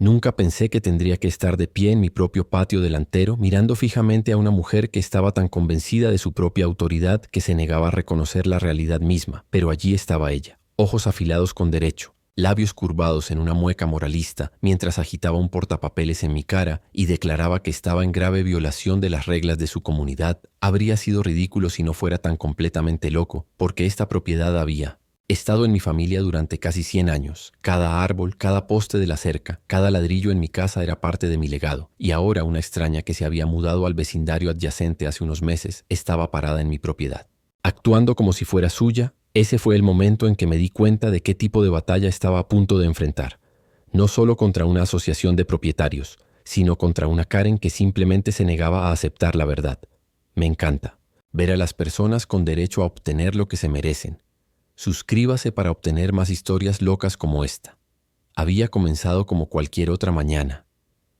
Nunca pensé que tendría que estar de pie en mi propio patio delantero, mirando fijamente a una mujer que estaba tan convencida de su propia autoridad que se negaba a reconocer la realidad misma. Pero allí estaba ella, ojos afilados con derecho, labios curvados en una mueca moralista, mientras agitaba un portapapeles en mi cara y declaraba que estaba en grave violación de las reglas de su comunidad. Habría sido ridículo si no fuera tan completamente loco, porque esta propiedad había estado en mi familia durante casi 100 años. Cada árbol, cada poste de la cerca, cada ladrillo en mi casa era parte de mi legado, y ahora una extraña que se había mudado al vecindario adyacente hace unos meses estaba parada en mi propiedad. Actuando como si fuera suya, ese fue el momento en que me di cuenta de qué tipo de batalla estaba a punto de enfrentar. No solo contra una asociación de propietarios, sino contra una Karen que simplemente se negaba a aceptar la verdad. Me encanta ver a las personas con derecho a obtener lo que se merecen. Suscríbase para obtener más historias locas como esta. Había comenzado como cualquier otra mañana.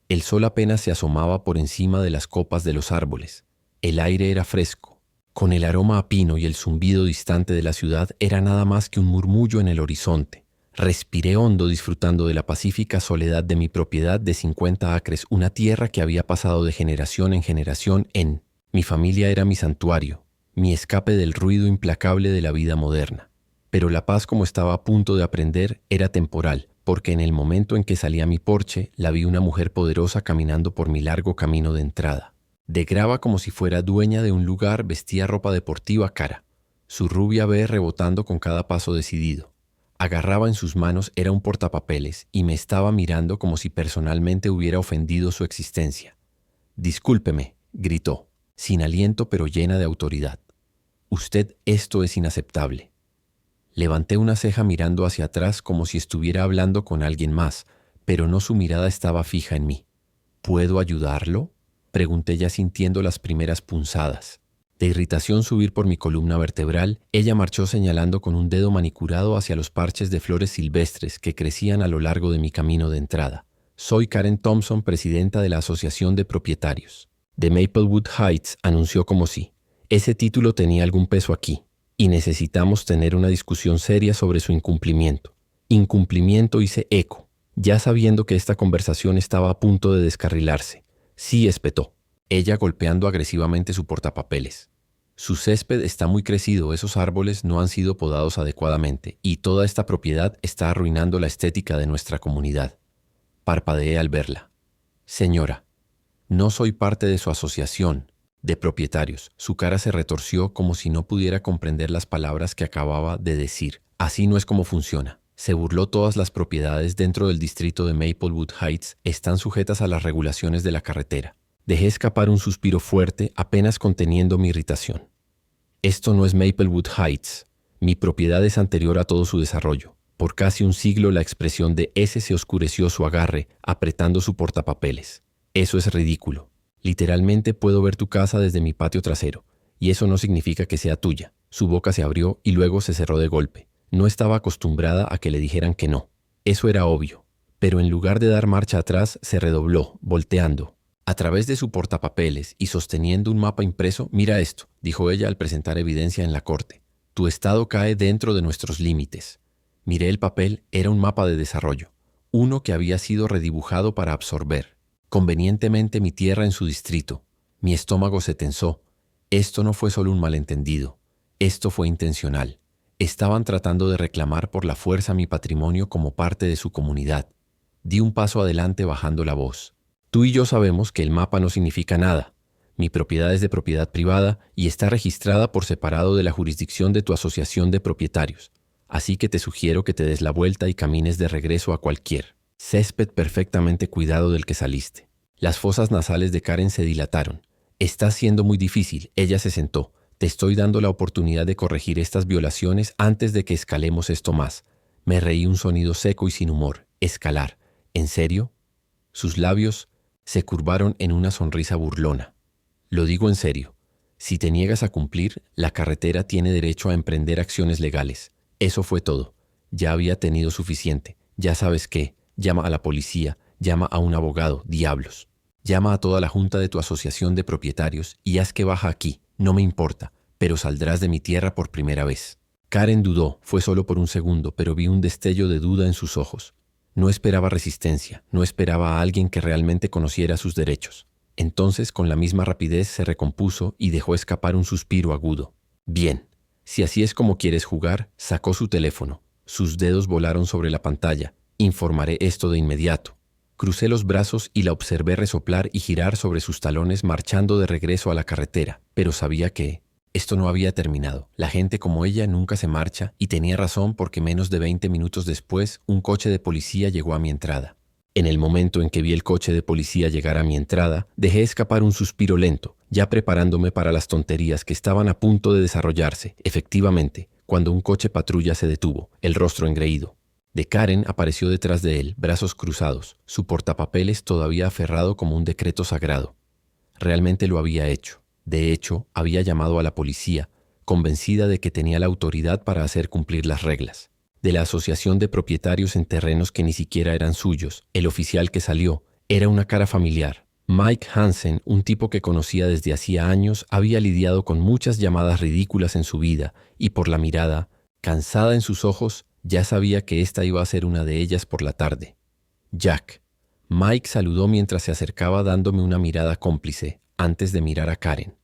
El sol apenas se asomaba por encima de las copas de los árboles. El aire era fresco. Con el aroma a pino y el zumbido distante de la ciudad era nada más que un murmullo en el horizonte. Respiré hondo disfrutando de la pacífica soledad de mi propiedad de 50 acres, una tierra que había pasado de generación en generación en... Mi familia era mi santuario, mi escape del ruido implacable de la vida moderna. Pero la paz, como estaba a punto de aprender, era temporal, porque en el momento en que salí a mi porche, la vi una mujer poderosa caminando por mi largo camino de entrada. De grava como si fuera dueña de un lugar, vestía ropa deportiva cara. Su rubia vez rebotando con cada paso decidido. Agarraba en sus manos era un portapapeles y me estaba mirando como si personalmente hubiera ofendido su existencia. «Discúlpeme», gritó, sin aliento pero llena de autoridad. «Usted, esto es inaceptable». Levanté una ceja mirando hacia atrás como si estuviera hablando con alguien más, pero no su mirada estaba fija en mí. «¿Puedo ayudarlo?», pregunté ya sintiendo las primeras punzadas. De irritación subir por mi columna vertebral, ella marchó señalando con un dedo manicurado hacia los parches de flores silvestres que crecían a lo largo de mi camino de entrada. «Soy Karen Thompson, presidenta de la Asociación de Propietarios de Maplewood Heights», anunció como si ese título tenía algún peso aquí. «Y necesitamos tener una discusión seria sobre su incumplimiento». «Incumplimiento», hice eco, ya sabiendo que esta conversación estaba a punto de descarrilarse. «Sí», espetó, ella golpeando agresivamente su portapapeles. «Su césped está muy crecido, esos árboles no han sido podados adecuadamente, y toda esta propiedad está arruinando la estética de nuestra comunidad». Parpadeé al verla. «Señora, no soy parte de su asociación de propietarios». Su cara se retorció como si no pudiera comprender las palabras que acababa de decir. «Así no es como funciona». Se burló. «Todas las propiedades dentro del distrito de Maplewood Heights están sujetas a las regulaciones de la carretera». Dejé escapar un suspiro fuerte, apenas conteniendo mi irritación. «Esto no es Maplewood Heights. Mi propiedad es anterior a todo su desarrollo». Por casi un siglo la expresión de ese se oscureció su agarre, apretando su portapapeles. «Eso es ridículo. Literalmente puedo ver tu casa desde mi patio trasero, y eso no significa que sea tuya». Su boca se abrió y luego se cerró de golpe. No estaba acostumbrada a que le dijeran que no. Eso era obvio. Pero en lugar de dar marcha atrás, se redobló, volteando. A través de su portapapeles y sosteniendo un mapa impreso, «Mira esto», dijo ella al presentar evidencia en la corte. «Tu estado cae dentro de nuestros límites». Miré el papel, era un mapa de desarrollo, uno que había sido redibujado para absorber convenientemente mi tierra en su distrito. Mi estómago se tensó. Esto no fue solo un malentendido, esto fue intencional. Estaban tratando de reclamar por la fuerza mi patrimonio como parte de su comunidad. Di un paso adelante bajando la voz. «Tú y yo sabemos que el mapa no significa nada. Mi propiedad es de propiedad privada y está registrada por separado de la jurisdicción de tu asociación de propietarios. Así que te sugiero que te des la vuelta y camines de regreso a cualquier césped perfectamente cuidado del que saliste». Las fosas nasales de Karen se dilataron. «Está siendo muy difícil». Ella se sentó. «Te estoy dando la oportunidad de corregir estas violaciones antes de que escalemos esto más». Me reí, un sonido seco y sin humor. «¿Escalar? ¿En serio?». Sus labios se curvaron en una sonrisa burlona. «Lo digo en serio. Si te niegas a cumplir, la carretera tiene derecho a emprender acciones legales». Eso fue todo. Ya había tenido suficiente. «Ya sabes qué. Llama a la policía, llama a un abogado, diablos. Llama a toda la junta de tu asociación de propietarios y haz que baja aquí. No me importa, pero saldrás de mi tierra por primera vez». Karen dudó, fue solo por un segundo, pero vi un destello de duda en sus ojos. No esperaba resistencia, no esperaba a alguien que realmente conociera sus derechos. Entonces, con la misma rapidez, se recompuso y dejó escapar un suspiro agudo. Bien, si así es como quieres jugar, sacó su teléfono. Sus dedos volaron sobre la pantalla. Informaré esto de inmediato. Crucé los brazos y la observé resoplar y girar sobre sus talones marchando de regreso a la carretera, pero sabía que esto no había terminado. La gente como ella nunca se marcha, y tenía razón porque menos de 20 minutos después un coche de policía llegó a mi entrada. En el momento en que vi el coche de policía llegar a mi entrada, dejé escapar un suspiro lento, ya preparándome para las tonterías que estaban a punto de desarrollarse. Efectivamente, cuando un coche patrulla se detuvo, el rostro engreído de Karen apareció detrás de él, brazos cruzados, su portapapeles todavía aferrado como un decreto sagrado. Realmente lo había hecho. De hecho, había llamado a la policía, convencida de que tenía la autoridad para hacer cumplir las reglas. De la asociación de propietarios en terrenos que ni siquiera eran suyos, el oficial que salió era una cara familiar. Mike Hansen, un tipo que conocía desde hacía años, había lidiado con muchas llamadas ridículas en su vida y por la mirada, cansada en sus ojos, ya sabía que esta iba a ser una de ellas por la tarde. Jack. Mike saludó mientras se acercaba dándome una mirada cómplice, antes de mirar a Karen.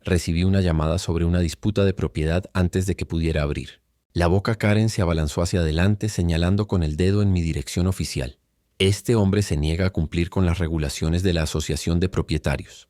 Recibí una llamada sobre una disputa de propiedad antes de que pudiera abrir. La boca Karen se abalanzó hacia adelante señalando con el dedo en mi dirección oficial. Este hombre se niega a cumplir con las regulaciones de la Asociación de Propietarios.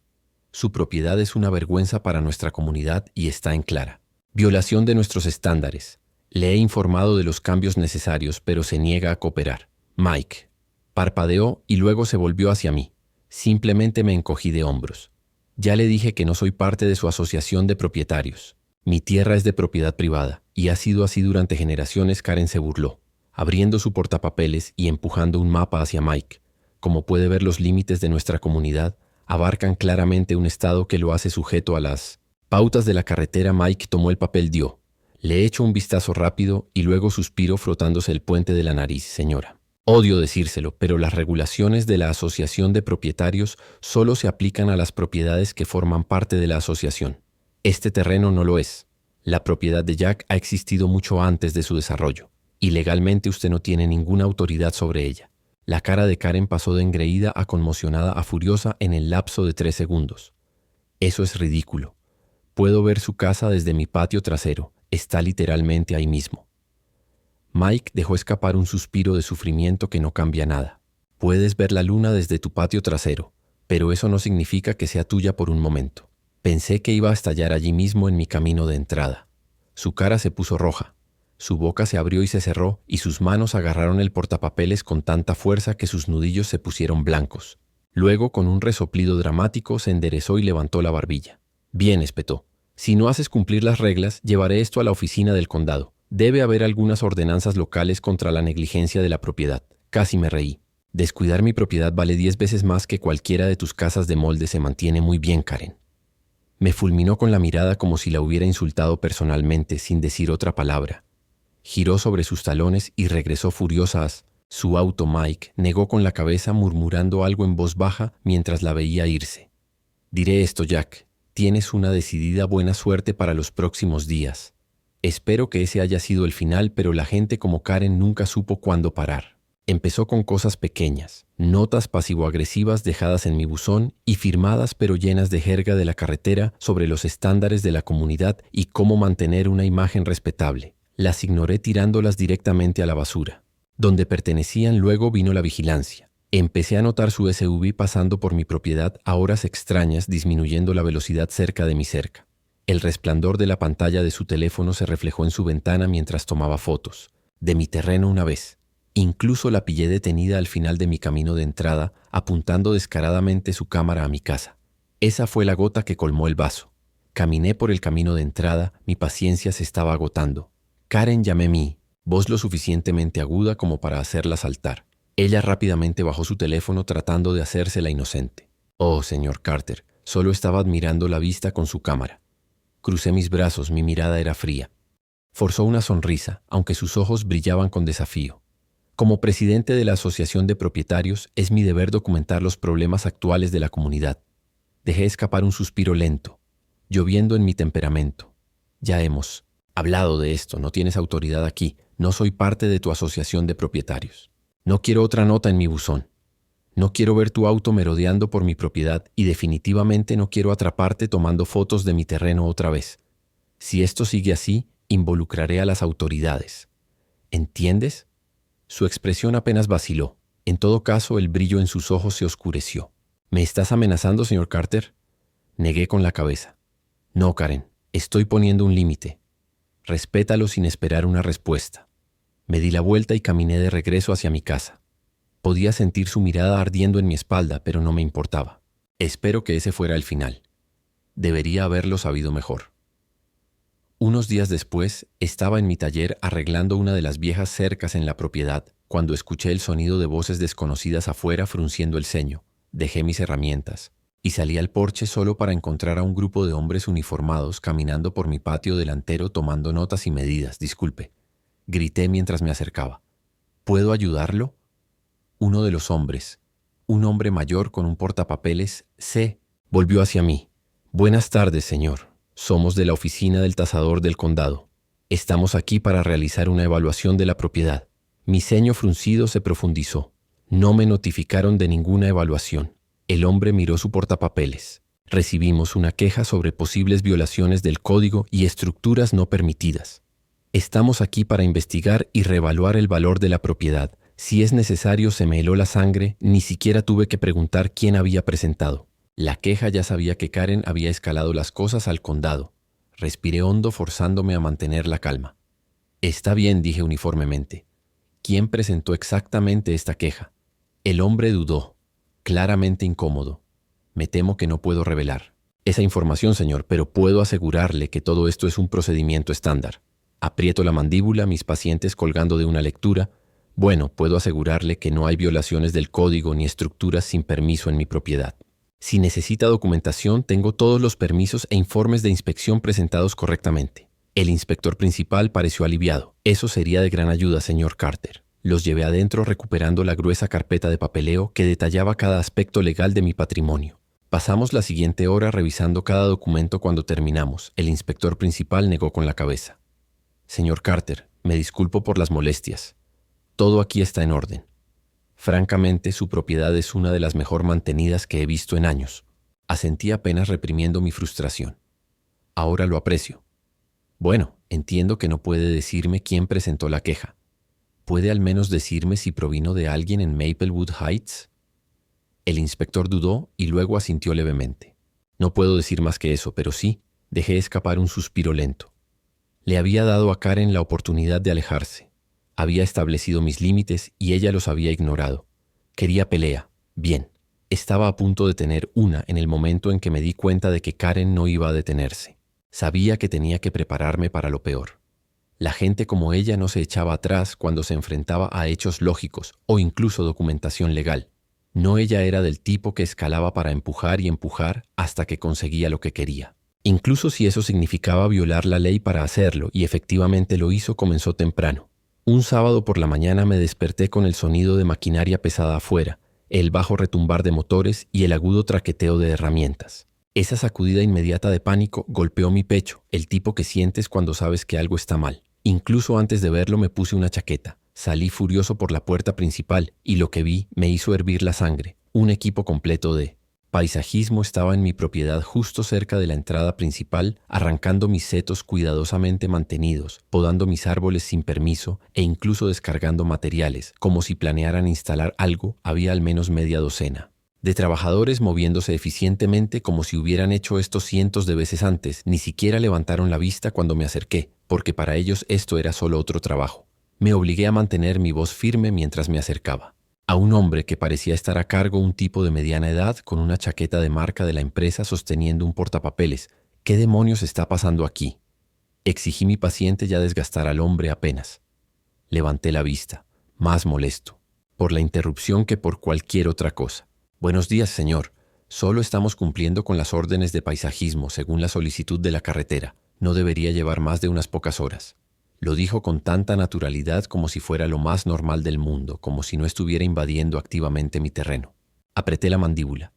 Su propiedad es una vergüenza para nuestra comunidad y está en clara violación de nuestros estándares. Le he informado de los cambios necesarios, pero se niega a cooperar. Mike. Parpadeó y luego se volvió hacia mí. Simplemente me encogí de hombros. Ya le dije que no soy parte de su asociación de propietarios. Mi tierra es de propiedad privada, y ha sido así durante generaciones. Karen se burló, abriendo su portapapeles y empujando un mapa hacia Mike. Como puede ver, los límites de nuestra comunidad abarcan claramente un estado que lo hace sujeto a las pautas de la carretera. Mike tomó el papel, dio. Le echo un vistazo rápido y luego suspiró frotándose el puente de la nariz. Señora, odio decírselo, pero las regulaciones de la Asociación de Propietarios solo se aplican a las propiedades que forman parte de la asociación. Este terreno no lo es. La propiedad de Jack ha existido mucho antes de su desarrollo, y legalmente usted no tiene ninguna autoridad sobre ella. La cara de Karen pasó de engreída a conmocionada a furiosa en el lapso de 3 segundos. Eso es ridículo. Puedo ver su casa desde mi patio trasero. Está literalmente ahí mismo. Mike dejó escapar un suspiro de sufrimiento que no cambia nada. Puedes ver la luna desde tu patio trasero, pero eso no significa que sea tuya por un momento. Pensé que iba a estallar allí mismo en mi camino de entrada. Su cara se puso roja. Su boca se abrió y se cerró, y sus manos agarraron el portapapeles con tanta fuerza que sus nudillos se pusieron blancos. Luego, con un resoplido dramático, se enderezó y levantó la barbilla. Bien, espetó. Si no haces cumplir las reglas, llevaré esto a la oficina del condado. Debe haber algunas ordenanzas locales contra la negligencia de la propiedad. Casi me reí. Descuidar mi propiedad vale 10 veces más que cualquiera de tus casas de molde. Se mantiene muy bien, Karen. Me fulminó con la mirada como si la hubiera insultado personalmente, sin decir otra palabra. Giró sobre sus talones y regresó furiosa a su auto. Mike negó con la cabeza, murmurando algo en voz baja mientras la veía irse. Diré esto, Jack. Tienes una decidida buena suerte para los próximos días. Espero que ese haya sido el final, pero la gente como Karen nunca supo cuándo parar. Empezó con cosas pequeñas, notas pasivo-agresivas dejadas en mi buzón y firmadas pero llenas de jerga de la carretera sobre los estándares de la comunidad y cómo mantener una imagen respetable. Las ignoré tirándolas directamente a la basura. Donde pertenecían luego vino la vigilancia. Empecé a notar su SUV pasando por mi propiedad a horas extrañas, disminuyendo la velocidad cerca de mi cerca. El resplandor de la pantalla de su teléfono se reflejó en su ventana mientras tomaba fotos. De mi terreno una vez. Incluso la pillé detenida al final de mi camino de entrada, apuntando descaradamente su cámara a mi casa. Esa fue la gota que colmó el vaso. Caminé por el camino de entrada, mi paciencia se estaba agotando. Karen, llamé mi voz lo suficientemente aguda como para hacerla saltar. Ella rápidamente bajó su teléfono tratando de hacerse la inocente. Oh, señor Carter, solo estaba admirando la vista con su cámara. Crucé mis brazos, mi mirada era fría. Forzó una sonrisa, aunque sus ojos brillaban con desafío. Como presidente de la Asociación de Propietarios, es mi deber documentar los problemas actuales de la comunidad. Dejé escapar un suspiro lento, lloviendo en mi temperamento. Ya hemos hablado de esto, no tienes autoridad aquí, no soy parte de tu asociación de propietarios. No quiero otra nota en mi buzón. No quiero ver tu auto merodeando por mi propiedad y definitivamente no quiero atraparte tomando fotos de mi terreno otra vez. Si esto sigue así, involucraré a las autoridades. ¿Entiendes? Su expresión apenas vaciló. En todo caso, el brillo en sus ojos se oscureció. ¿Me estás amenazando, señor Carter? Negué con la cabeza. No, Karen, estoy poniendo un límite. Respétalo sin esperar una respuesta. Me di la vuelta y caminé de regreso hacia mi casa. Podía sentir su mirada ardiendo en mi espalda, pero no me importaba. Espero que ese fuera el final. Debería haberlo sabido mejor. Unos días después, estaba en mi taller arreglando una de las viejas cercas en la propiedad, cuando escuché el sonido de voces desconocidas afuera frunciendo el ceño. Dejé mis herramientas y salí al porche solo para encontrar a un grupo de hombres uniformados caminando por mi patio delantero tomando notas y medidas. Disculpe, grité mientras me acercaba. ¿Puedo ayudarlo? Uno de los hombres, un hombre mayor con un portapapeles, volvió hacia mí. Buenas tardes, señor. Somos de la oficina del tasador del condado. Estamos aquí para realizar una evaluación de la propiedad. Mi ceño fruncido se profundizó. No me notificaron de ninguna evaluación. El hombre miró su portapapeles. Recibimos una queja sobre posibles violaciones del código y estructuras no permitidas. Estamos aquí para investigar y reevaluar el valor de la propiedad. Si es necesario, se me heló la sangre, ni siquiera tuve que preguntar quién había presentado. La queja ya sabía que Karen había escalado las cosas al condado. Respiré hondo forzándome a mantener la calma. Está bien, dije uniformemente. ¿Quién presentó exactamente esta queja? El hombre dudó, claramente incómodo. Me temo que no puedo revelar esa información, señor, pero puedo asegurarle que todo esto es un procedimiento estándar. Aprieto la mandíbula, mis pacientes colgando de una lectura. Bueno, puedo asegurarle que no hay violaciones del código ni estructuras sin permiso en mi propiedad. Si necesita documentación, tengo todos los permisos e informes de inspección presentados correctamente. El inspector principal pareció aliviado. Eso sería de gran ayuda, señor Carter. Los llevé adentro recuperando la gruesa carpeta de papeleo que detallaba cada aspecto legal de mi patrimonio. Pasamos la siguiente hora revisando cada documento. Cuando terminamos, el inspector principal negó con la cabeza. Señor Carter, me disculpo por las molestias. Todo aquí está en orden. Francamente, su propiedad es una de las mejor mantenidas que he visto en años. Asentí apenas reprimiendo mi frustración. Ahora lo aprecio. Bueno, entiendo que no puede decirme quién presentó la queja. ¿Puede al menos decirme si provino de alguien en Maplewood Heights? El inspector dudó y luego asintió levemente. No puedo decir más que eso, pero sí, dejé escapar un suspiro lento. Le había dado a Karen la oportunidad de alejarse. Había establecido mis límites y ella los había ignorado. Quería pelea. Bien. Estaba a punto de tener una en el momento en que me di cuenta de que Karen no iba a detenerse. Sabía que tenía que prepararme para lo peor. La gente como ella no se echaba atrás cuando se enfrentaba a hechos lógicos o incluso documentación legal. No, ella era del tipo que escalaba para empujar y empujar hasta que conseguía lo que quería. Incluso si eso significaba violar la ley para hacerlo, y efectivamente lo hizo. Comenzó temprano. Un sábado por la mañana me desperté con el sonido de maquinaria pesada afuera, el bajo retumbar de motores y el agudo traqueteo de herramientas. Esa sacudida inmediata de pánico golpeó mi pecho, el tipo que sientes cuando sabes que algo está mal. Incluso antes de verlo me puse una chaqueta. Salí furioso por la puerta principal y lo que vi me hizo hervir la sangre. Un equipo completo de paisajismo estaba en mi propiedad justo cerca de la entrada principal, arrancando mis setos cuidadosamente mantenidos, podando mis árboles sin permiso e incluso descargando materiales, como si planearan instalar algo. Había al menos media docena de trabajadores moviéndose eficientemente como si hubieran hecho esto cientos de veces antes. Ni siquiera levantaron la vista cuando me acerqué, porque para ellos esto era solo otro trabajo. Me obligué a mantener mi voz firme mientras me acercaba. A un hombre que parecía estar a cargo, un tipo de mediana edad con una chaqueta de marca de la empresa sosteniendo un portapapeles. ¿Qué demonios está pasando aquí? Exigí mi paciente ya desgastar al hombre apenas. Levanté la vista, más molesto, por la interrupción que por cualquier otra cosa. Buenos días, señor. Solo estamos cumpliendo con las órdenes de paisajismo según la solicitud de la carretera. No debería llevar más de unas pocas horas. Lo dijo con tanta naturalidad como si fuera lo más normal del mundo, como si no estuviera invadiendo activamente mi terreno. Apreté la mandíbula.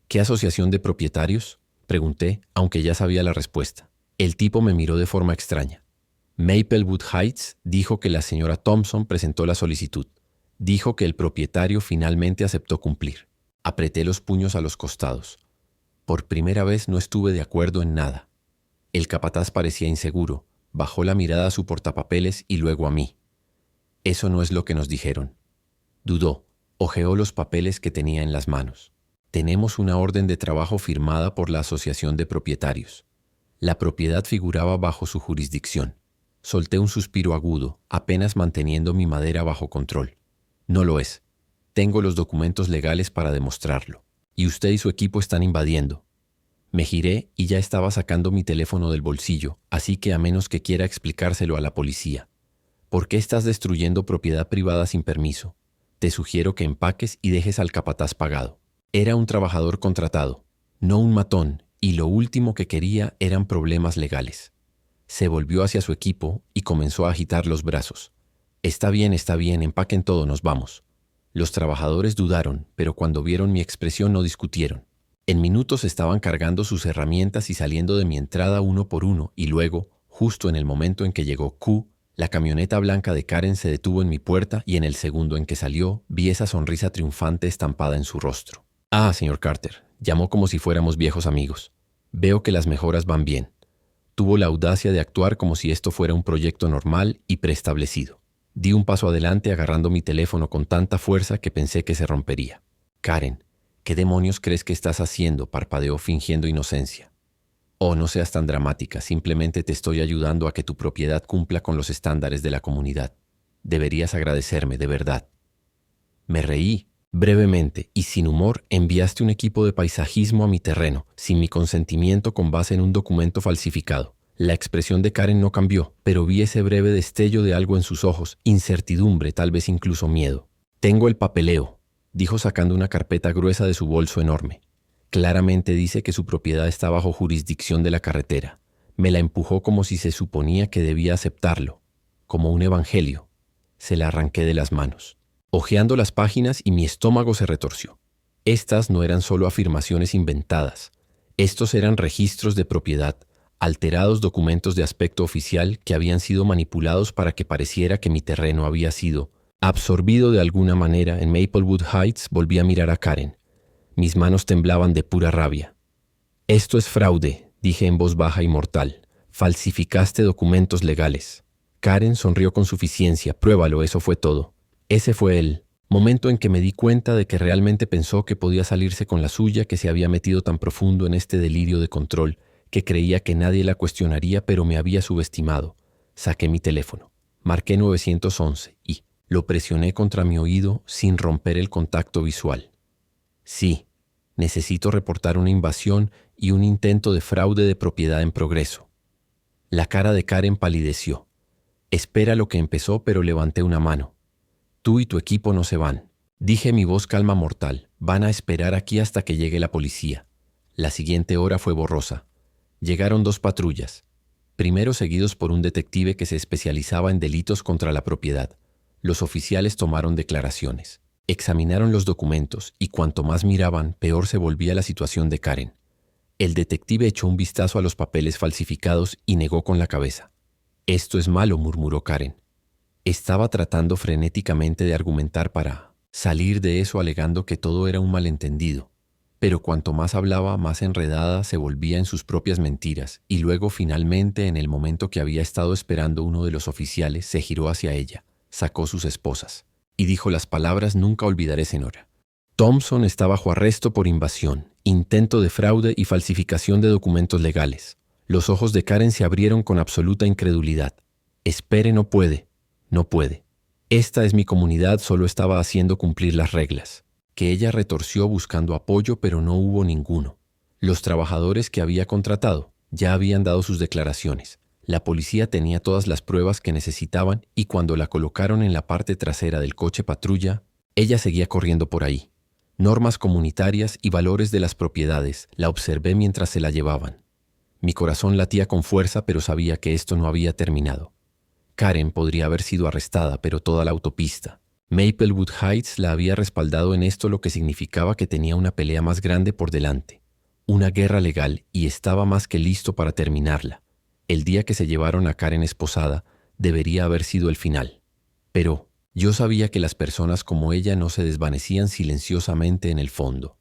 ¿Qué asociación de propietarios?, pregunté, aunque ya sabía la respuesta. El tipo me miró de forma extraña. Maplewood Heights dijo que la señora Thompson presentó la solicitud. Dijo que el propietario finalmente aceptó cumplir. Apreté los puños a los costados. Por primera vez no estuve de acuerdo en nada. El capataz parecía inseguro. Bajó la mirada a su portapapeles y luego a mí. Eso no es lo que nos dijeron. Dudó. Hojeó los papeles que tenía en las manos. Tenemos una orden de trabajo firmada por la Asociación de Propietarios. La propiedad figuraba bajo su jurisdicción. Solté un suspiro agudo, apenas manteniendo mi madera bajo control. No lo es. Tengo los documentos legales para demostrarlo. Y usted y su equipo están invadiendo. Me giré y ya estaba sacando mi teléfono del bolsillo, así que a menos que quiera explicárselo a la policía. ¿Por qué estás destruyendo propiedad privada sin permiso? Te sugiero que empaques y dejes al capataz pagado. Era un trabajador contratado, no un matón, y lo último que quería eran problemas legales. Se volvió hacia su equipo y comenzó a agitar los brazos. Está bien, empaquen todo, nos vamos. Los trabajadores dudaron, pero cuando vieron mi expresión no discutieron. En minutos estaban cargando sus herramientas y saliendo de mi entrada uno por uno, y luego, justo en el momento en que llegó Q, la camioneta blanca de Karen se detuvo en mi puerta y en el segundo en que salió, vi esa sonrisa triunfante estampada en su rostro. Ah, señor Carter, llamó como si fuéramos viejos amigos. Veo que las mejoras van bien. Tuvo la audacia de actuar como si esto fuera un proyecto normal y preestablecido. Di un paso adelante agarrando mi teléfono con tanta fuerza que pensé que se rompería. Karen, ¿qué demonios crees que estás haciendo?, parpadeó fingiendo inocencia. Oh, no seas tan dramática, simplemente te estoy ayudando a que tu propiedad cumpla con los estándares de la comunidad. Deberías agradecerme, de verdad. Me reí. Brevemente y sin humor enviaste un equipo de paisajismo a mi terreno, sin mi consentimiento con base en un documento falsificado. La expresión de Karen no cambió, pero vi ese breve destello de algo en sus ojos, incertidumbre, tal vez incluso miedo. Tengo el papeleo, dijo sacando una carpeta gruesa de su bolso enorme. Claramente dice que su propiedad está bajo jurisdicción de la carretera. Me la empujó como si se suponía que debía aceptarlo, como un evangelio. Se la arranqué de las manos. Hojeando las páginas y mi estómago se retorció. Estas no eran solo afirmaciones inventadas. Estos eran registros de propiedad, alterados documentos de aspecto oficial que habían sido manipulados para que pareciera que mi terreno había sido absorbido de alguna manera. En Maplewood Heights volví a mirar a Karen. Mis manos temblaban de pura rabia. Esto es fraude, dije en voz baja y mortal. Falsificaste documentos legales. Karen sonrió con suficiencia. Pruébalo, eso fue todo. Ese fue el momento en que me di cuenta de que realmente pensó que podía salirse con la suya, que se había metido tan profundo en este delirio de control, que creía que nadie la cuestionaría, pero me había subestimado. Saqué mi teléfono, marqué 911 y lo presioné contra mi oído sin romper el contacto visual. Sí, necesito reportar una invasión y un intento de fraude de propiedad en progreso. La cara de Karen palideció. Espera lo que empezó, pero levanté una mano. Tú y tu equipo no se van. Dije mi voz calma mortal. Van a esperar aquí hasta que llegue la policía. La siguiente hora fue borrosa. Llegaron 2 patrullas. Primero seguidos por un detective que se especializaba en delitos contra la propiedad. Los oficiales tomaron declaraciones. Examinaron los documentos y cuanto más miraban, peor se volvía la situación de Karen. El detective echó un vistazo a los papeles falsificados y negó con la cabeza. Esto es malo, murmuró Karen. Estaba tratando frenéticamente de argumentar para salir de eso, alegando que todo era un malentendido. Pero cuanto más hablaba, más enredada se volvía en sus propias mentiras, y luego finalmente, en el momento que había estado esperando uno de los oficiales, se giró hacia ella, sacó sus esposas, y dijo las palabras nunca olvidaré, señora. Thompson está bajo arresto por invasión, intento de fraude y falsificación de documentos legales. Los ojos de Karen se abrieron con absoluta incredulidad. Espere, no puede. No puede. Esta es mi comunidad, solo estaba haciendo cumplir las reglas. Que ella retorció buscando apoyo, pero no hubo ninguno. Los trabajadores que había contratado ya habían dado sus declaraciones. La policía tenía todas las pruebas que necesitaban y cuando la colocaron en la parte trasera del coche patrulla, ella seguía corriendo por ahí. Normas comunitarias y valores de las propiedades, la observé mientras se la llevaban. Mi corazón latía con fuerza, pero sabía que esto no había terminado. Karen podría haber sido arrestada, pero toda la autopista. Maplewood Heights la había respaldado en esto, lo que significaba que tenía una pelea más grande por delante. Una guerra legal, y estaba más que listo para terminarla. El día que se llevaron a Karen esposada debería haber sido el final. Pero Yo sabía que las personas como ella no se desvanecían silenciosamente en el fondo.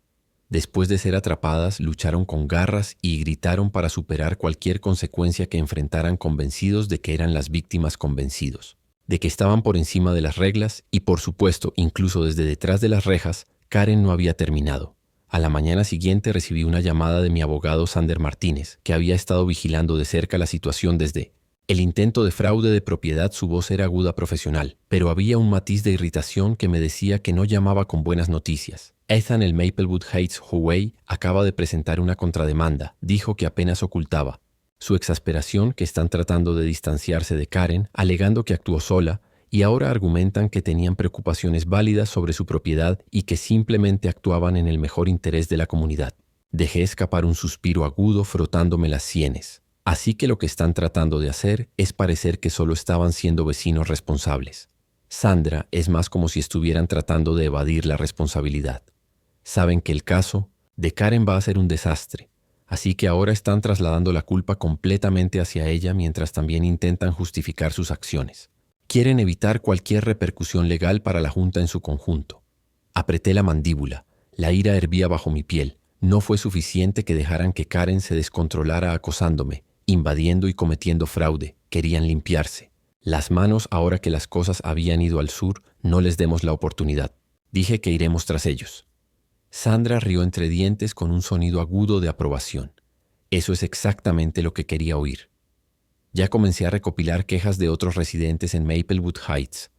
Después de ser atrapadas, lucharon con garras y gritaron para superar cualquier consecuencia que enfrentaran, convencidos de que eran las víctimas convencidos, de que estaban por encima de las reglas y, por supuesto, incluso desde detrás de las rejas, Karen no había terminado. A la mañana siguiente recibí una llamada de mi abogado Sander Martínez, que había estado vigilando de cerca la situación desde el intento de fraude de propiedad. Su voz era aguda, profesional, pero había un matiz de irritación que me decía que no llamaba con buenas noticias. Ethan, el Maplewood Heights Huawei, acaba de presentar una contrademanda, dijo, que apenas ocultaba su exasperación, que están tratando de distanciarse de Karen, alegando que actuó sola, y ahora argumentan que tenían preocupaciones válidas sobre su propiedad y que simplemente actuaban en el mejor interés de la comunidad. Dejé escapar un suspiro agudo frotándome las sienes. Así que lo que están tratando de hacer es parecer que solo estaban siendo vecinos responsables. Sandra, es más como si estuvieran tratando de evadir la responsabilidad. Saben que el caso de Karen va a ser un desastre, así que ahora están trasladando la culpa completamente hacia ella mientras también intentan justificar sus acciones. Quieren evitar cualquier repercusión legal para la Junta en su conjunto. Apreté la mandíbula. La ira hervía bajo mi piel. No fue suficiente que dejaran que Karen se descontrolara acosándome, invadiendo y cometiendo fraude. Querían limpiarse las manos. Ahora que las cosas habían ido al sur, no les demos la oportunidad. Dije que iremos tras ellos. Sandra rió entre dientes con un sonido agudo de aprobación. Eso es exactamente lo que quería oír. Ya comencé a recopilar quejas de otros residentes en Maplewood Heights.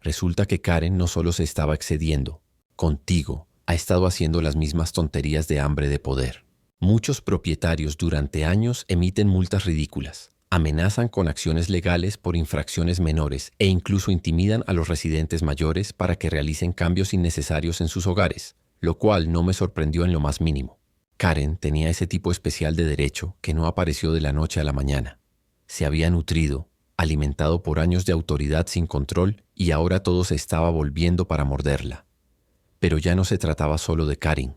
Resulta que Karen no solo se estaba excediendo, contigo ha estado haciendo las mismas tonterías de hambre de poder. Muchos propietarios durante años emiten multas ridículas, amenazan con acciones legales por infracciones menores e incluso intimidan a los residentes mayores para que realicen cambios innecesarios en sus hogares, lo cual no me sorprendió en lo más mínimo. Karen tenía ese tipo especial de derecho que no apareció de la noche a la mañana. Se había nutrido, alimentado por años de autoridad sin control, y ahora todo se estaba volviendo para morderla. Pero ya no se trataba solo de Karen.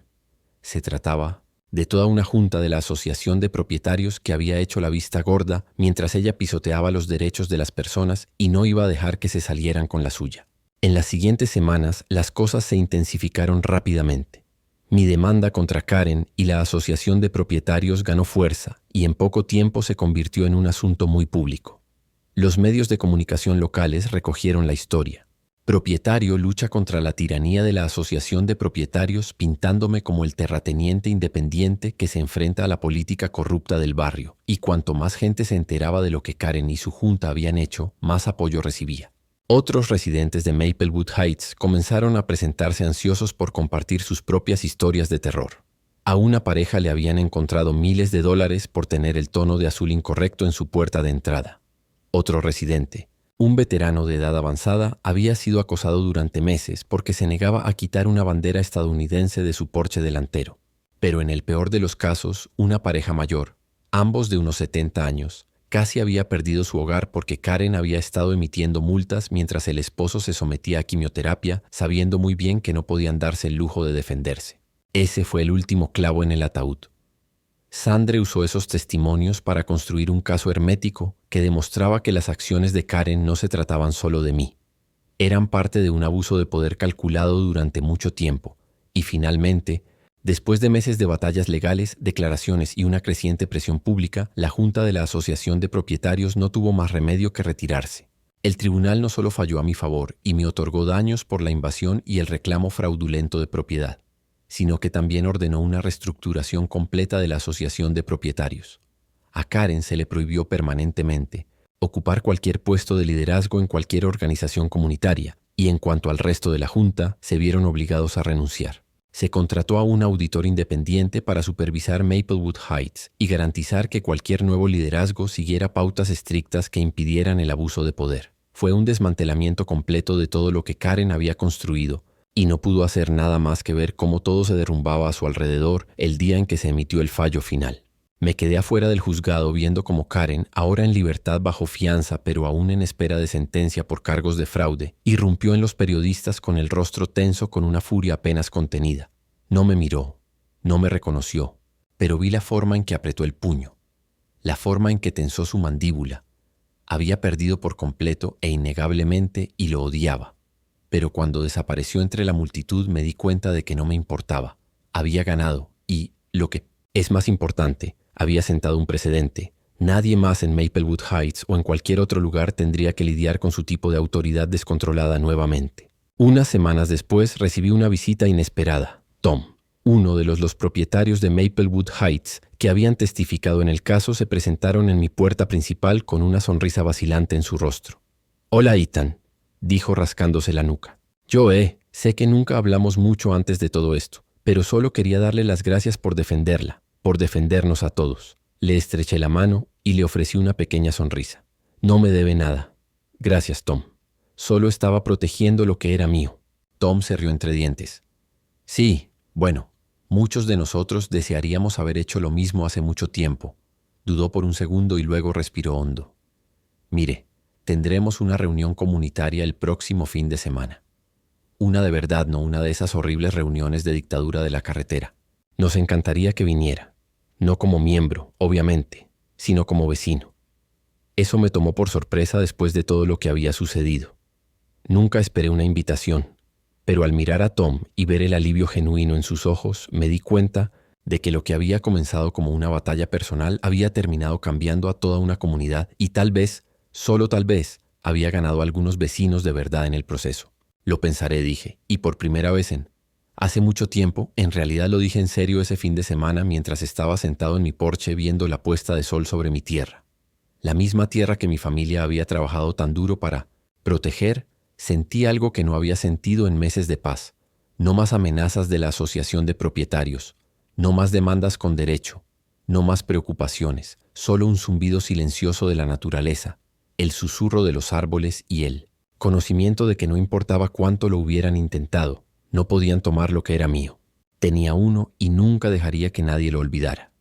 Se trataba de toda una junta de la Asociación de Propietarios que había hecho la vista gorda mientras ella pisoteaba los derechos de las personas y no iba a dejar que se salieran con la suya. En las siguientes semanas, las cosas se intensificaron rápidamente. Mi demanda contra Karen y la Asociación de Propietarios ganó fuerza y en poco tiempo se convirtió en un asunto muy público. Los medios de comunicación locales recogieron la historia. Propietario lucha contra la tiranía de la Asociación de Propietarios, pintándome como el terrateniente independiente que se enfrenta a la política corrupta del barrio, y cuanto más gente se enteraba de lo que Karen y su junta habían hecho, más apoyo recibía. Otros residentes de Maplewood Heights comenzaron a presentarse ansiosos por compartir sus propias historias de terror. A una pareja le habían encontrado miles de dólares por tener el tono de azul incorrecto en su puerta de entrada. Otro residente, un veterano de edad avanzada, había sido acosado durante meses porque se negaba a quitar una bandera estadounidense de su porche delantero. Pero en el peor de los casos, una pareja mayor, ambos de unos 70 años, casi había perdido su hogar porque Karen había estado emitiendo multas mientras el esposo se sometía a quimioterapia, sabiendo muy bien que no podían darse el lujo de defenderse. Ese fue el último clavo en el ataúd. Sandra usó esos testimonios para construir un caso hermético que demostraba que las acciones de Karen no se trataban solo de mí. Eran parte de un abuso de poder calculado durante mucho tiempo, y finalmente, después de meses de batallas legales, declaraciones y una creciente presión pública, la Junta de la Asociación de Propietarios no tuvo más remedio que retirarse. El tribunal no solo falló a mi favor y me otorgó daños por la invasión y el reclamo fraudulento de propiedad, sino que también ordenó una reestructuración completa de la Asociación de Propietarios. A Karen se le prohibió permanentemente ocupar cualquier puesto de liderazgo en cualquier organización comunitaria, y en cuanto al resto de la Junta, se vieron obligados a renunciar. Se contrató a un auditor independiente para supervisar Maplewood Heights y garantizar que cualquier nuevo liderazgo siguiera pautas estrictas que impidieran el abuso de poder. Fue un desmantelamiento completo de todo lo que Karen había construido, y no pudo hacer nada más que ver cómo todo se derrumbaba a su alrededor el día en que se emitió el fallo final. Me quedé afuera del juzgado viendo cómo Karen, ahora en libertad bajo fianza pero aún en espera de sentencia por cargos de fraude, irrumpió en los periodistas con el rostro tenso, con una furia apenas contenida. No me miró, no me reconoció, pero vi la forma en que apretó el puño, la forma en que tensó su mandíbula. Había perdido por completo e innegablemente, y lo odiaba. pero cuando desapareció entre la multitud me di cuenta de que no me importaba. Había ganado y, lo que es más importante, había sentado un precedente. Nadie más en Maplewood Heights o en cualquier otro lugar tendría que lidiar con su tipo de autoridad descontrolada nuevamente. Unas semanas después recibí una visita inesperada. Tom, uno de los propietarios de Maplewood Heights que habían testificado en el caso, se presentaron en mi puerta principal con una sonrisa vacilante en su rostro. «Hola, Ethan», dijo rascándose la nuca. Sé que nunca hablamos mucho antes de todo esto, pero solo quería darle las gracias por defenderla, por defendernos a todos». Le estreché la mano y le ofrecí una pequeña sonrisa. «No me debe nada». «Gracias, Tom. Solo estaba protegiendo lo que era mío». Tom se rió entre dientes. «Sí, bueno, muchos de nosotros desearíamos haber hecho lo mismo hace mucho tiempo». Dudó por un segundo y luego respiró hondo. «Mire, tendremos una reunión comunitaria el próximo fin de semana. Una de verdad, no una de esas horribles reuniones de dictadura de la carretera. Nos encantaría que viniera. No como miembro, obviamente, sino como vecino». Eso me tomó por sorpresa después de todo lo que había sucedido. Nunca esperé una invitación, pero al mirar a Tom y ver el alivio genuino en sus ojos, me di cuenta de que lo que había comenzado como una batalla personal había terminado cambiando a toda una comunidad y tal vez, solo tal vez, había ganado a algunos vecinos de verdad en el proceso. «Lo pensaré», dije, y por primera vez hace mucho tiempo, en realidad lo dije en serio ese fin de semana mientras estaba sentado en mi porche viendo la puesta de sol sobre mi tierra. La misma tierra que mi familia había trabajado tan duro para proteger, sentí algo que no había sentido en meses de paz. No más amenazas de la asociación de propietarios, no más demandas con derecho, no más preocupaciones, solo un zumbido silencioso de la naturaleza, el susurro de los árboles y el conocimiento de que no importaba cuánto lo hubieran intentado, no podían tomar lo que era mío. Tenía uno y nunca dejaría que nadie lo olvidara.